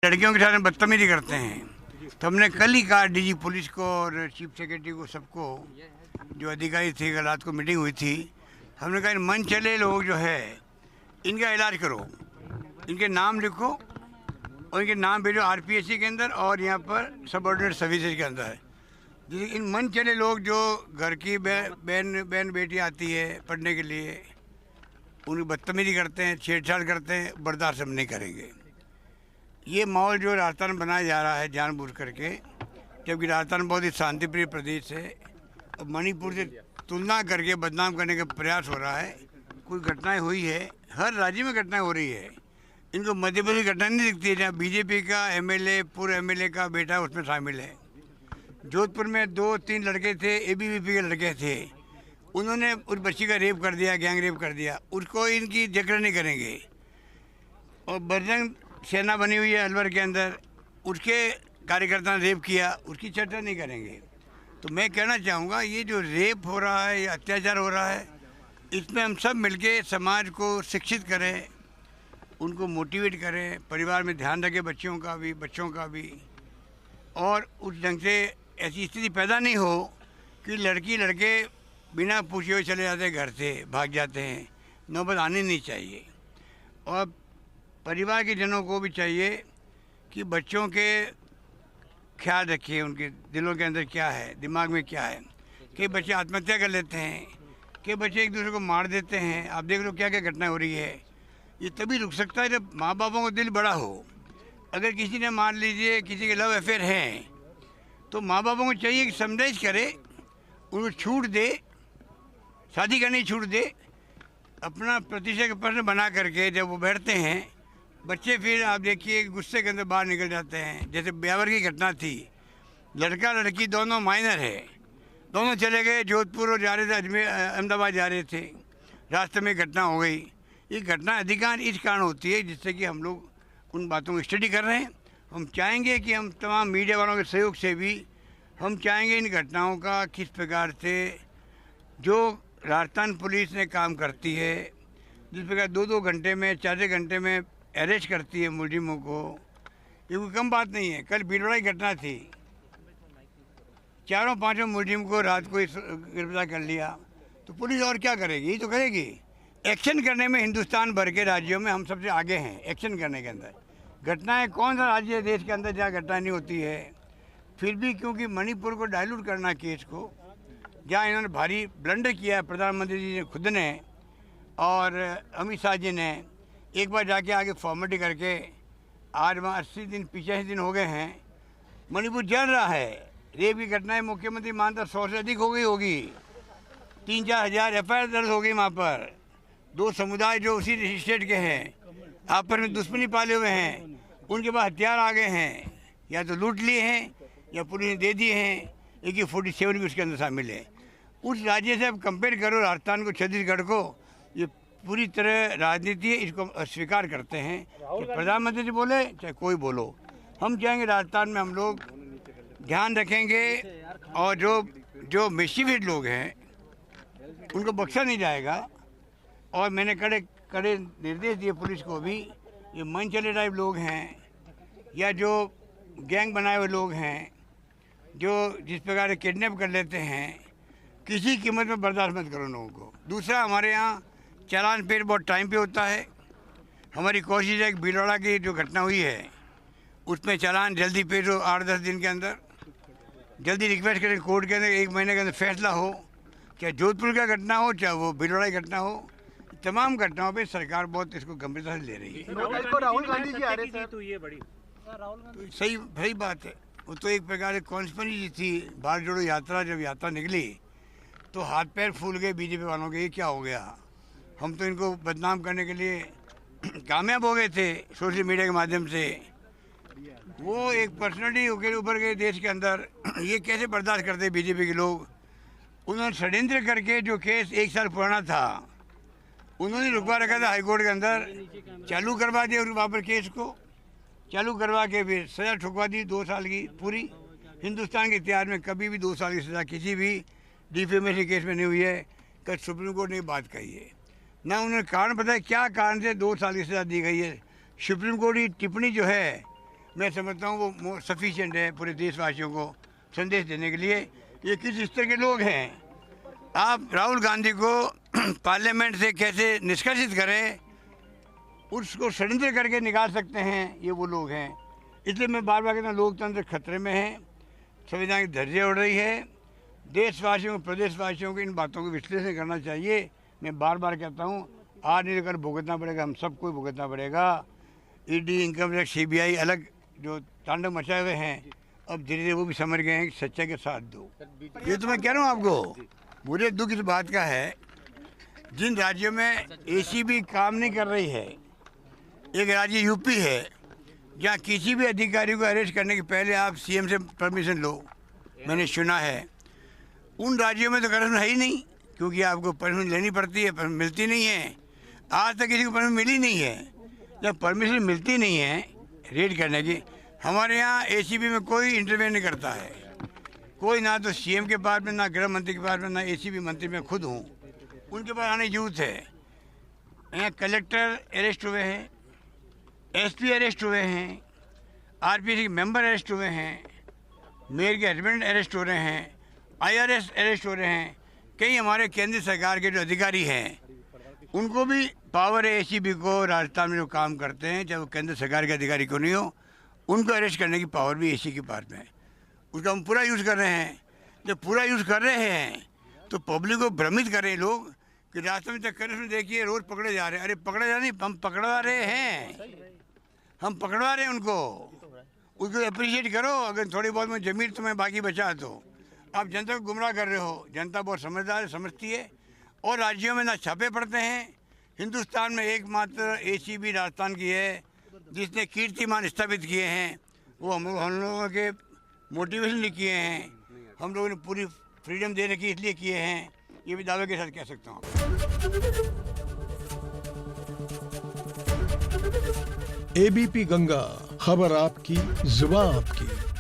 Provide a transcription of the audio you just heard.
लड़कियों के साथ बदतमीजी करते हैं। तो हमने कल ही कहा डीजी पुलिस को और चीफ सेक्रेटरी को, सबको जो अधिकारी थे, कल रात को मीटिंग हुई थी, हमने कहा इन मन चले लोग जो है इनका इलाज करो, इनके नाम लिखो और इनके नाम भेजो आरपीएससी के अंदर और यहाँ पर सबऑर्डिनेट सर्विसेज के अंदर। जैसे इन मन चले लोग जो घर की बहन बेटी आती है पढ़ने के लिए, उनकी बदतमीजी करते हैं, छेड़छाड़ करते हैं, बर्दाश्त हम नहीं करेंगे। ये माहौल जो राजस्थान में बनाया जा रहा है जानबूझ करके, जबकि राजस्थान बहुत ही शांतिप्रिय प्रदेश है, और मणिपुर से तुलना करके बदनाम करने का प्रयास हो रहा है। कोई घटनाएं हुई है, हर राज्य में घटनाएं हो रही है, इनको मध्य प्रदेश की घटना नहीं दिखती है जहाँ बीजेपी का एमएलए, पूर्व एमएलए का बेटा उसमें शामिल है। जोधपुर में 2-3 लड़के थे, एबीवीपी के लड़के थे, उन्होंने उस बच्ची का रेप कर दिया, गैंग रेप कर दिया, उसको इनकी जिक्र नहीं करेंगे। और बजरंग सेना बनी हुई है अलवर के अंदर, उसके कार्यकर्ता ने रेप किया, उसकी चर्चा नहीं करेंगे। तो मैं कहना चाहूँगा ये जो रेप हो रहा है या अत्याचार हो रहा है, इसमें हम सब मिलके समाज को शिक्षित करें, उनको मोटिवेट करें, परिवार में ध्यान रखें बच्चों का भी, और उस ढंग से ऐसी स्थिति पैदा नहीं हो कि लड़की लड़के बिना पूछे हुए चले जाते हैं, घर से भाग जाते हैं। नौबत आनी नहीं चाहिए। और परिवार के जनों को भी चाहिए कि बच्चों के ख्याल रखिए, उनके दिलों के अंदर क्या है, दिमाग में क्या है। कई बच्चे आत्महत्या कर लेते हैं, कई बच्चे एक दूसरे को मार देते हैं। आप देख लो क्या क्या घटना हो रही है। ये तभी रुक सकता है जब माँ बापों का दिल बड़ा हो। अगर किसी ने मान लीजिए किसी के लव अफेयर हैं, तो माँ बापों को चाहिए कि समझाइश करे, उनको छूट दे, शादी करने की छूट दे। अपना प्रतिशत का प्रश्न बना करके जब वो बैठते हैं बच्चे, फिर आप देखिए गुस्से के अंदर बाहर निकल जाते हैं। जैसे ब्यावर की घटना थी, लड़का लड़की दोनों माइनर है, दोनों चले गए जोधपुर और जा रहे थे अजमेर, अहमदाबाद जा रहे थे, रास्ते में घटना हो गई। ये घटना अधिकांश इस कारण होती है जिससे कि हम लोग उन बातों को स्टडी कर रहे हैं। हम चाहेंगे कि हम तमाम मीडिया वालों के सहयोग से भी हम चाहेंगे इन घटनाओं का किस प्रकार से जो राजस्थान पुलिस ने काम करती है, जिस प्रकार 2-2 घंटे में 4 घंटे में अरेस्ट करती है मुलजिमों को, ये कोई कम बात नहीं है। कल भीलवाड़ा की घटना थी, 4-5 मुलजिम को रात को गिरफ्तार कर लिया। तो पुलिस और क्या करेगी, ये तो करेगी। एक्शन करने में हिंदुस्तान भर के राज्यों में हम सबसे आगे हैं, एक्शन करने के अंदर। घटनाएं कौन सा राज्य है देश के अंदर जहाँ घटना नहीं होती है। फिर भी क्योंकि मणिपुर को डाइल्यूट करना केस को, जहाँ इन्होंने भारी ब्लंडर किया है प्रधानमंत्री जी ने खुद ने और अमित शाह जी ने, एक बार जाके आगे फॉर्मेलिटी करके आज वहाँ 80 दिन 85 दिन हो गए हैं, मणिपुर जल रहा है। रेप की घटनाएं मुख्यमंत्री मानता 100 से अधिक हो गई होगी, 3-4 हज़ार एफआईआर दर्ज हो गई वहाँ पर। 2 समुदाय जो उसी स्टेट के हैं आपस में दुश्मनी पाले हुए हैं, उनके पास हथियार आ गए हैं, या तो लूट लिए हैं या पुलिस ने दे दिए हैं। AK-47 भी उसके अंदर शामिल है। उस राज्य से अब कंपेयर करो राजस्थान को, छत्तीसगढ़ को, ये पूरी तरह राजनीति है, इसको अस्वीकार करते हैं। प्रधानमंत्री जी बोले चाहे कोई बोलो, हम चाहेंगे राजस्थान में हम लोग ध्यान रखेंगे, और जो मिशीवियस लोग हैं उनको बख्शा नहीं जाएगा। और मैंने कड़े निर्देश दिए पुलिस को भी, ये मन चले टाइप लोग हैं या जो गैंग बनाए हुए लोग हैं, जो जिस प्रकार से किडनैप कर लेते हैं, किसी कीमत में बर्दाश्त मत करो लोगों को। दूसरा, हमारे यहाँ चालान पेश बहुत टाइम पे होता है। हमारी कोशिश है कि भीलवाड़ा की जो घटना हुई है उसमें चालान जल्दी पेश हो, 8-10 दिन के अंदर जल्दी रिक्वेस्ट करें कोर्ट के अंदर, 1 महीने के अंदर फैसला हो। चाहे जोधपुर का घटना हो, चाहे वो भीलवाड़ा की घटना हो, तमाम घटनाओं पे सरकार बहुत इसको गंभीरता से ले रही है। राहुल गांधी जी आ रहे थे, तो ये बड़ी तो सही बात है। वो तो एक प्रकार से कॉन्स्पिरेसी थी। भारत जोड़ो यात्रा जब यात्रा निकली तो हाथ पैर फूल गए बीजेपी वालों के, ये क्या हो गया। हम तो इनको बदनाम करने के लिए कामयाब हो गए थे सोशल मीडिया के माध्यम से। वो एक पर्सनैलिटी होकर उभर गए देश के अंदर, ये कैसे बर्दाश्त करते बीजेपी के लोग। उन्होंने षड्यंत्र करके जो केस 1 साल पुराना था उन्होंने रुकवा रखा था हाईकोर्ट के अंदर, चालू करवा दिया वहाँ पर केस को, चालू करवा के फिर सज़ा ठुकवा दी 2 साल की पूरी। हिंदुस्तान के इतिहास में कभी भी 2 साल की सज़ा किसी भी डिफेमेशन केस में नहीं हुई है। कल सुप्रीम कोर्ट ने बात कही है, ना उन्होंने कारण बताया क्या कारण से 2 साल की सज़ा दी गई है। सुप्रीम कोर्ट की टिप्पणी जो है मैं समझता हूँ वो सफिशिएंट है पूरे देशवासियों को संदेश देने के लिए। ये किस स्तर के लोग हैं? आप राहुल गांधी को पार्लियामेंट से कैसे निष्कासित करें, उसको षड्यंत्र करके निकाल सकते हैं, ये वो लोग हैं। इसलिए मैं बार बार कहता हूँ लोकतंत्र खतरे में है, संविधान की धज्जियां उड़ रही है। देशवासियों को, प्रदेशवासियों को इन बातों को विश्लेषण करना चाहिए। मैं बार बार कहता हूँ आज नहीं कर भुगतना पड़ेगा, हम सबको भुगतना पड़ेगा। ईडी, इनकम टैक्स, सीबीआई अलग जो तांडव मचाए हुए हैं, अब धीरे धीरे वो भी समझ गए हैं कि सच्चाई के साथ दो। ये तो मैं कह रहा हूँ आपको, मुझे दुख इस बात का है जिन राज्यों में एसीबी काम नहीं कर रही है। एक राज्य यूपी है जहाँ किसी भी अधिकारी को अरेस्ट करने के पहले आप सीएम से परमिशन लो, मैंने सुना है। उन राज्यों में तो करप्शन है ही नहीं, क्योंकि आपको परमिशन लेनी पड़ती है, परमिशन मिलती नहीं है। आज तक किसी को परमिशन मिली नहीं है। जब परमिशन मिलती नहीं है रेड करने की, हमारे यहाँ एसीबी में कोई इंटरवेंशन नहीं करता है, कोई, ना तो सीएम के पास में, ना गृह मंत्री के पास में, ना एसीबी मंत्री में खुद हूँ, उनके पास आने जरूरत है। यहाँ कलेक्टर अरेस्ट हुए हैं, एसपी अरेस्ट हुए हैं, आरपीसी के मेंबर अरेस्ट हुए हैं, मेयर के हस्बैंड अरेस्ट हो रहे हैं, आईआरएस अरेस्ट हो रहे हैं। कई हमारे केंद्र सरकार के जो अधिकारी हैं उनको भी पावर है एसीबी को, राजस्थान में जो काम करते हैं, चाहे वो केंद्र सरकार के अधिकारी को नहीं हो, उनको अरेस्ट करने की पावर भी एसी के पास में है। उसका हम पूरा यूज़ कर रहे हैं। जब पूरा यूज़ कर रहे हैं तो पब्लिक को भ्रमित कर रहे हैं लोग कि रास्ते में चक्कर में देखिए रोज़ पकड़े जा रहे हैं। अरे पकड़े जा नहीं, हम पकड़वा रहे हैं, हम पकड़वा रहे हैं उनको अप्रिशिएट करो। अगर थोड़ी बहुत में ज़मीन तुम्हें बाकी बचा तो आप जनता को गुमराह कर रहे हो। जनता बहुत समझदार है, समझती है। और राज्यों में ना छापे पड़ते हैं। हिंदुस्तान में एकमात्र एसीबी राजस्थान की है जिसने कीर्तिमान स्थापित किए हैं। वो हम लोगों के मोटिवेशन लिए किए हैं, हम लोगों ने पूरी फ्रीडम दे रखी इसलिए किए हैं। ये भी दावे के साथ कह सकता हूँ। एबीपी गंगा, खबर आपकी, जुबान आपकी।